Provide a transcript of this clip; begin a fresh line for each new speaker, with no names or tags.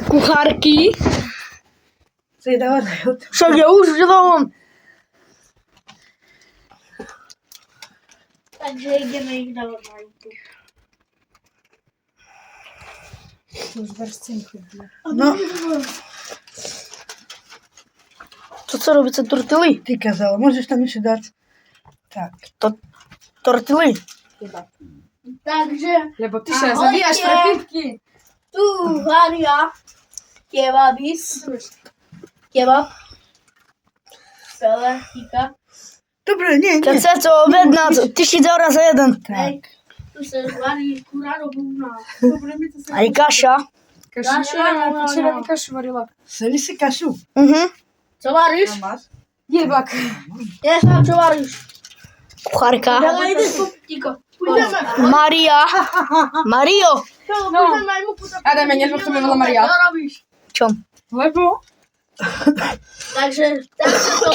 kucharki.
Co je dała?
Що я używam?
Także idziemy ich dawać na YouTube.
To już wersynku.
No,
To robi це тортили?
ty kazała. Możesz tam jeszcze dać. Tak.
Тортили.
Także
Lebo ty się zawijasz trapitki.
tu Waria, kebabis, kebab, Pika.
Dobra, nie,
Та
nie.
це обідна, ти ще зараз за один.
Ej, tu se Wari kura robuna.
А і каша.
Kaszy, nie, kaszy wariła.
Seli się Kasiu.
Угу.
Co Mariusz?
Masz?
Jebak.
Ja sam co Mariusz.
Kucharka.
Ja idę po Piko. Pójdziemy.
Марія. Маріо.
Pójdziemy i mu potem.
Adam, ja nie wiem, kto mnie wola Maria.
Co robisz?
Чом?
Lebo?
Także tak to